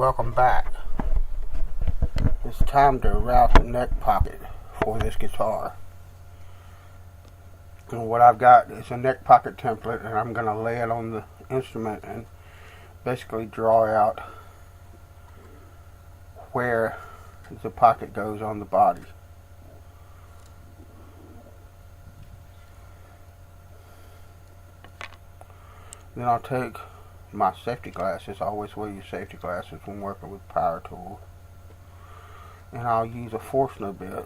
welcome back. It's time to route the neck pocket for this guitar. And what I've got is a neck pocket template, and I'm going to lay it on the instrument and basically draw out where the pocket goes on the body. Then I'll take my safety glasses. I always wear your safety glasses when working with power tools. And I'll use a Forstner bit.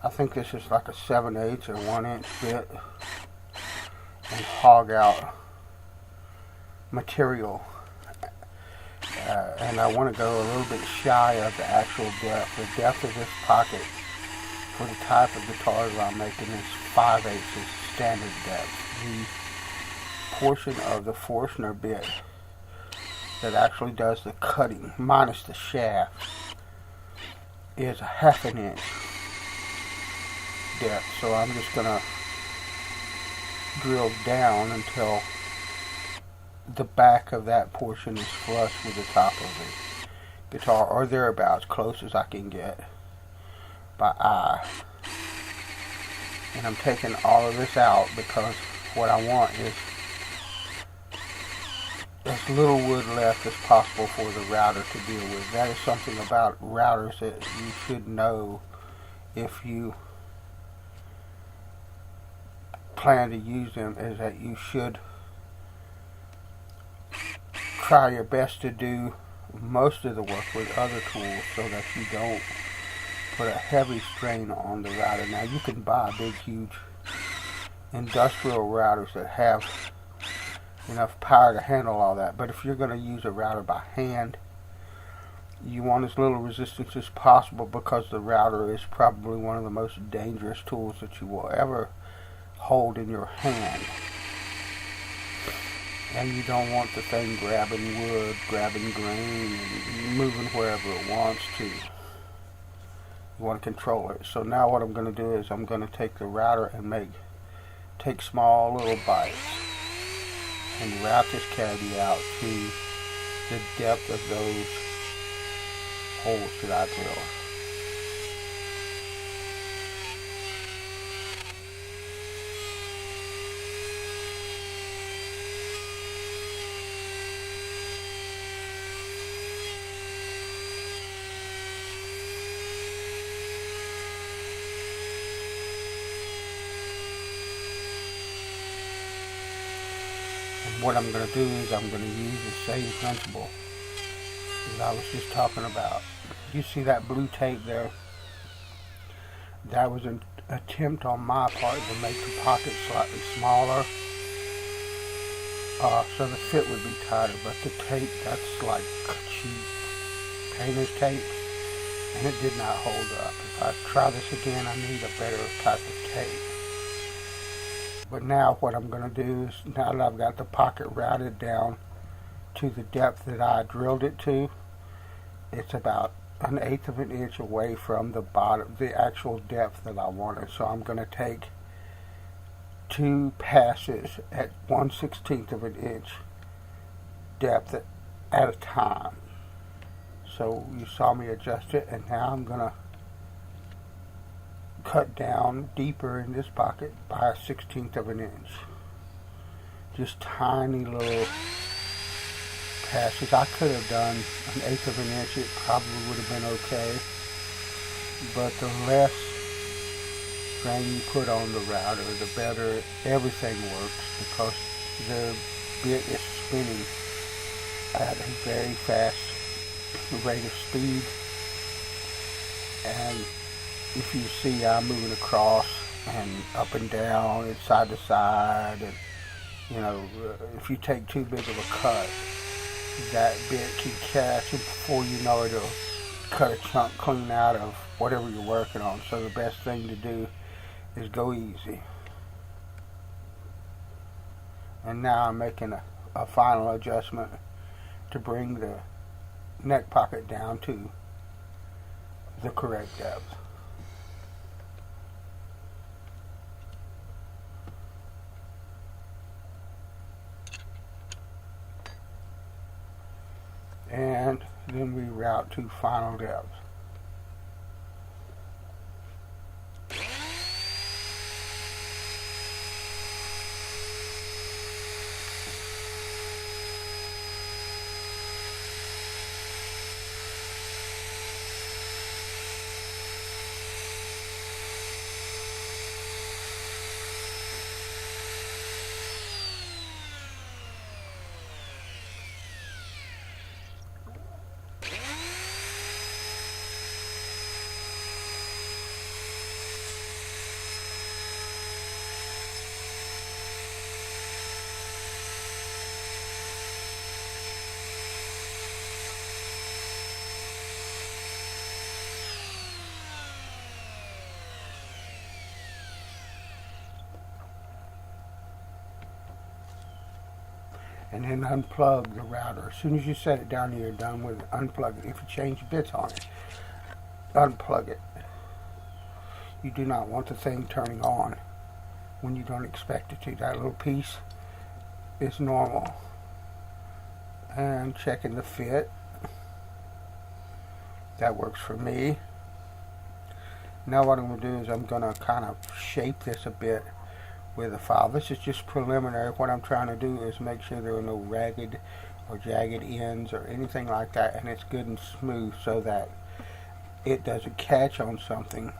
I think this is like a 7/8 or 1-inch bit. And hog out material. And I want to go a little bit shy of the actual depth. The depth of this pocket for the type of guitars I'm making is 5/8 is standard depth. The portion of the Forstner bit that actually does the cutting, minus the shaft, is a 1/2 inch depth. So I'm just going to drill down until the back of that portion is flush with the top of the guitar, or thereabouts, close as I can get by eye. And I'm taking all of this out because what I want is as little wood left as possible for the router to deal with. That is something about routers that you should know if you plan to use them, is that you should try your best to do most of the work with other tools so that you don't put a heavy strain on the router. Now you can buy big, huge industrial routers that have enough power to handle all that, but if you're going to use a router by hand, you want as little resistance as possible, because the router is probably one of the most dangerous tools that you will ever hold in your hand. And you don't want the thing grabbing wood, grabbing grain, and moving wherever it wants to. You want to control it. So now what I'm going to do is I'm going to take the router and take small little bites and route this cavity out to the depth of those holes that I drill. What I'm going to do is I'm going to use the same principle that I was just talking about. You see that blue tape there? That was an attempt on my part to make the pocket slightly smaller, so the fit would be tighter. But the tape, that's like cheap painter's tape, and it did not hold up. If I try this again, I need a better type of tape. But now what I'm going to do is, now that I've got the pocket routed down to the depth that I drilled it to, it's about 1/8 of an inch away from the bottom, the actual depth that I wanted. So I'm going to take 2 passes at 1/16 of an inch depth at a time. So you saw me adjust it, and now I'm going to cut down deeper in this pocket by 1/16 of an inch. Just tiny little passes. I could have done 1/8 of an inch. It probably would have been okay. But the less strain you put on the router, the better everything works, because the bit is spinning at a very fast rate of speed. And if you see, I'm moving across and up and down and side to side, and if you take too big of a cut, that bit can catch, and before you know it, it'll cut a chunk clean out of whatever you're working on. So the best thing to do is go easy. And now I'm making a final adjustment to bring the neck pocket down to the correct depth. and then reroute to final depth. And then unplug the router. As soon as you set it down, you're done with it. Unplug it. If you change bits on it, unplug it. You do not want the thing turning on when you don't expect it to. That little piece is normal. And checking the fit. That works for me. Now what I'm going to do is I'm going to kind of shape this a bit with a file. This is just preliminary. What I'm trying to do is make sure there are no ragged or jagged ends or anything like that, and it's good and smooth so that it doesn't catch on something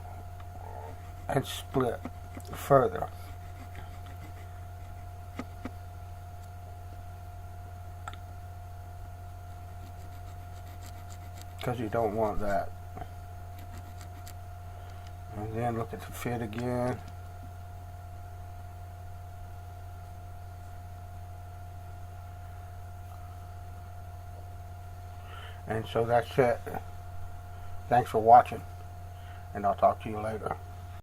and split further. Because you don't want that. And then look at the fit again. And so that's it. Thanks for watching, and I'll talk to you later.